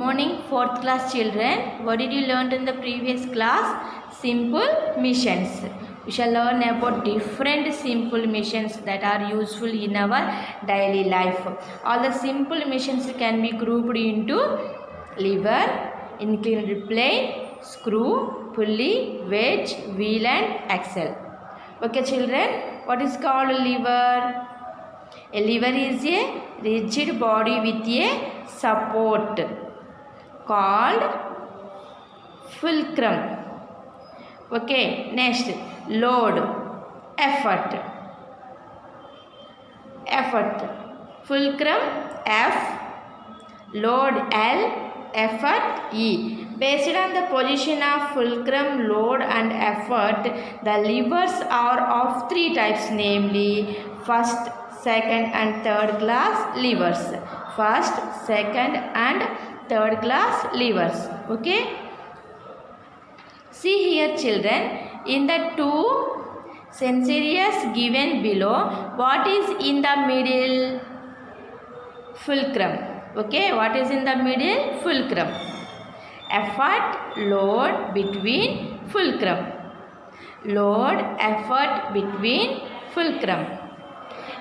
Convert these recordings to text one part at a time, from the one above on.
Morning, 4th class children. What did you learn in the previous class? Simple missions. We shall learn about different simple missions that are useful in our daily life. All the simple missions can be grouped into lever, inclined plane, screw, pulley, wedge, wheel and axle. Okay children, what is called lever? A lever is a rigid body with a support called fulcrum. Okay, next load, effort, fulcrum F, load L, effort E. Based on the position of fulcrum, load and effort, the levers are of three types, namely first, second and third class levers. First, second and third class levers. Okay. See here children, in the two scenarios given below, what is in the middle? Fulcrum. Okay, what is in the middle? Fulcrum. Effort, load between fulcrum. Load, effort between fulcrum.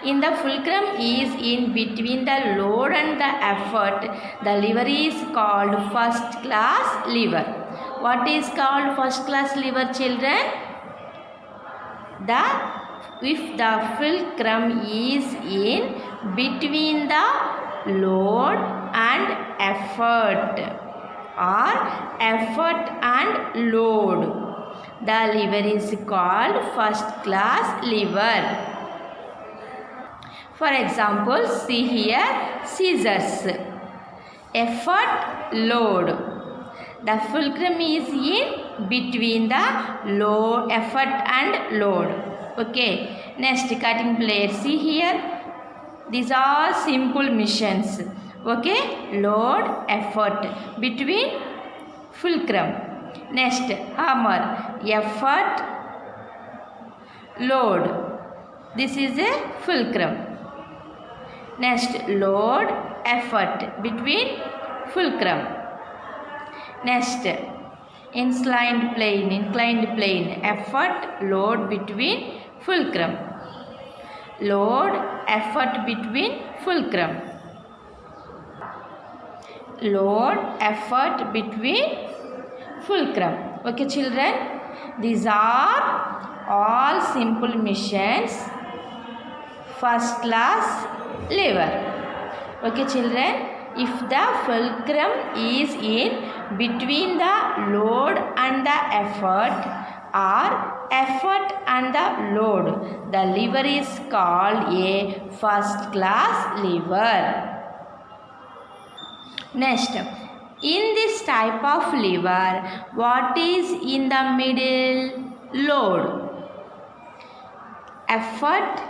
In the fulcrum is in between the load and the effort. The lever is called first class lever. What is called first class lever children? If the fulcrum is in between the load and effort or effort and load, the lever is called first class lever. For example, see here scissors, effort, load. The fulcrum is in between the load, effort and load. Okay. Next, cutting blade. See here. These are simple missions. Okay. Load, effort between fulcrum. Next, hammer, effort, load. This is a fulcrum. Next, load, effort between fulcrum. Next, inclined plane, effort, load between fulcrum. Load, effort between fulcrum. Load, effort between fulcrum. Okay children, these are all simple missions, first class lever. Okay children, if the fulcrum is in between the load and the effort or effort and the load, the lever is called a first class lever. Next, in this type of lever, what is in the middle? Load, effort,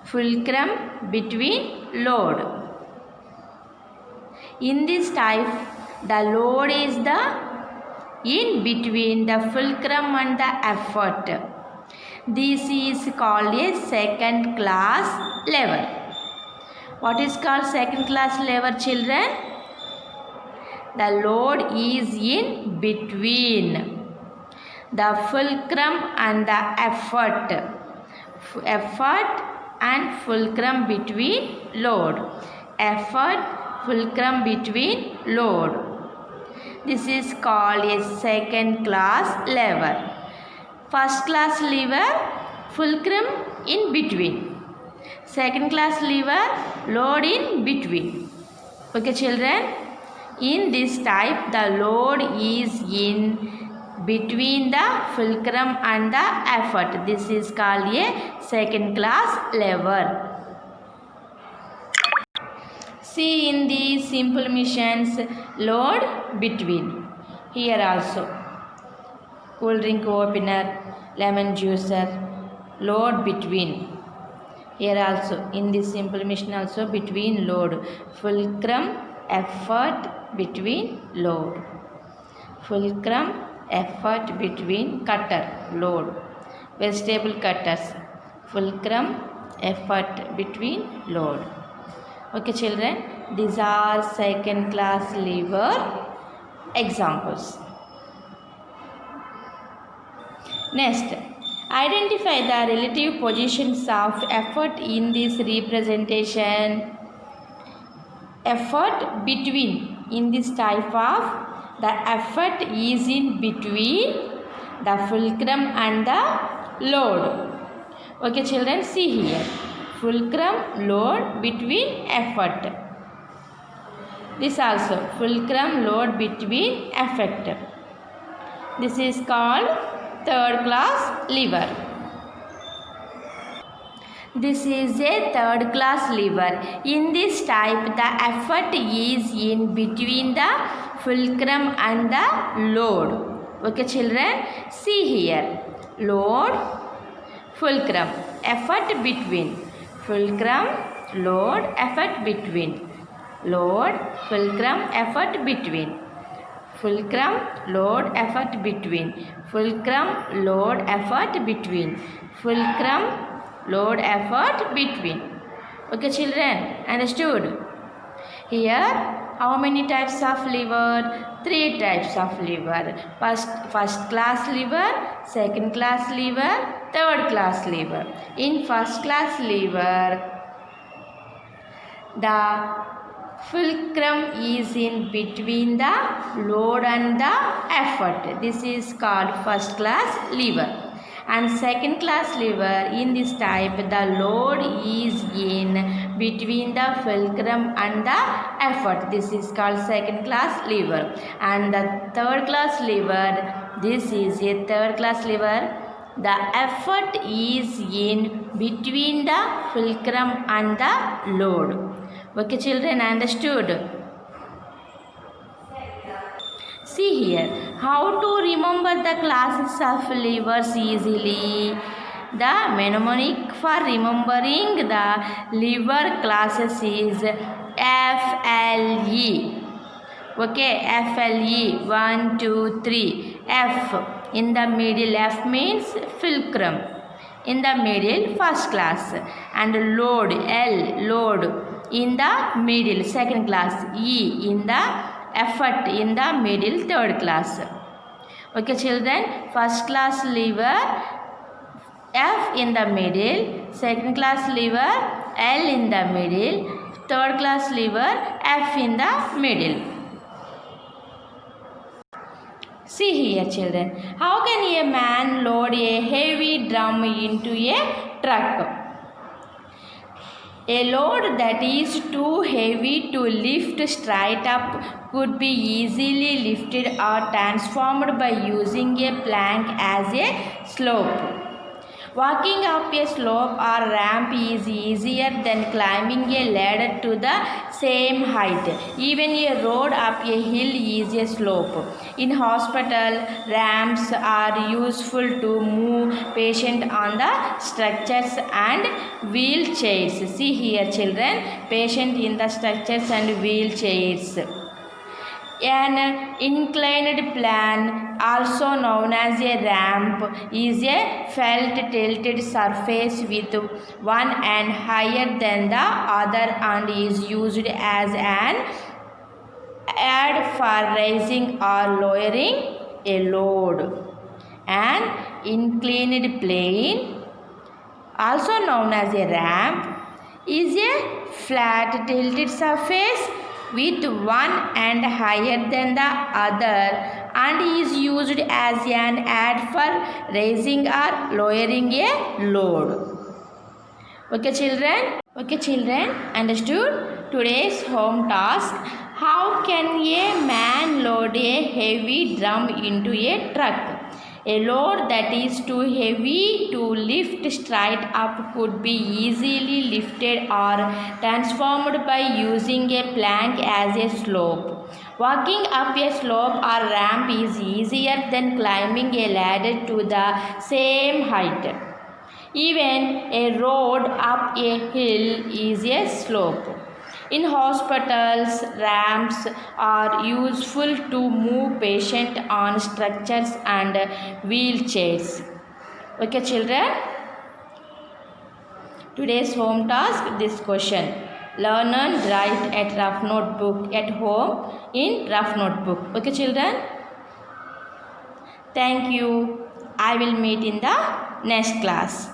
fulcrum between load. In this type, the load is the in between the fulcrum and the effort. This is called a second class lever. What is called second class lever children? The load is in between the fulcrum and the effort. Effort and fulcrum between load. Effort, fulcrum between load. This is called a second class lever. First class lever, fulcrum in between. Second class lever, load in between. Okay children, in this type the load is in between the fulcrum and the effort. This is called a second class lever. See in these simple missions, load between. Here also, cool drink opener, lemon juicer, load between. Here also, in this simple mission also, between load. Fulcrum, effort between load. Fulcrum, effort between cutter, load. Vegetable cutters, fulcrum, effort between load. Okay children, These are second class lever examples. Next, identify the relative positions of effort in this representation. Effort between in this type of the effort is in between the fulcrum and the load. Okay children, see here, fulcrum, load, between, effort. This also fulcrum, load, between, effect. This is called third class lever. This is a third class lever. In this type, the effort is in between the fulcrum and the load. Okay children, see here, load, fulcrum, effort between, fulcrum, load, effort between, load, fulcrum, effort between, fulcrum, load, effort between, fulcrum, load, effort between, fulcrum, load, effort between. Okay children, understood? Here how many types of lever? 3 types of lever. First class lever, second class lever, third class lever. In first class lever, the fulcrum is in between the load and the effort. This is called first class lever. And second class lever, in this type, the load is in between the fulcrum and the effort. This is called second class lever. And the third class lever, this is a third class lever. The effort is in between the fulcrum and the load. Okay children, understood? See here, how to remember the classes of levers easily. The mnemonic for remembering the lever classes is FLE. Okay, FLE, 1, 2, 3. F in the middle, F means fulcrum. In the middle, first class. And load, L, load. In the middle, second class. E in the effort, in the middle, third class. Okay children, first class lever, F in the middle, second class lever, L in the middle, third class lever, F in the middle. See here children, how can a man load a heavy drum into a truck? A load that is too heavy to lift straight up could be easily lifted or transformed by using a plank as a slope. Walking up a slope or ramp is easier than climbing a ladder to the same height. Even a road up a hill is a slope. In hospital, ramps are useful to move patients on the structures and wheelchairs. See here children, patient in the structures and wheelchairs. An inclined plane, also known as a ramp, is a felt tilted surface with one end higher than the other and is used as an aid for raising or lowering a load. An inclined plane, also known as a ramp, is a flat tilted surface with one end higher than the other and is used as an aid for raising or lowering a load. Okay children, understood? Today's home task, how can a man load a heavy drum into a truck? A load that is too heavy to lift straight up could be easily lifted or transformed by using a plank as a slope. Walking up a slope or ramp is easier than climbing a ladder to the same height. Even a road up a hill is a slope. In hospitals, ramps are useful to move patients on structures and wheelchairs. Okay children? Today's home task, this question. Learn and write at rough notebook at home in rough notebook. Okay, children? Thank you. I will meet in the next class.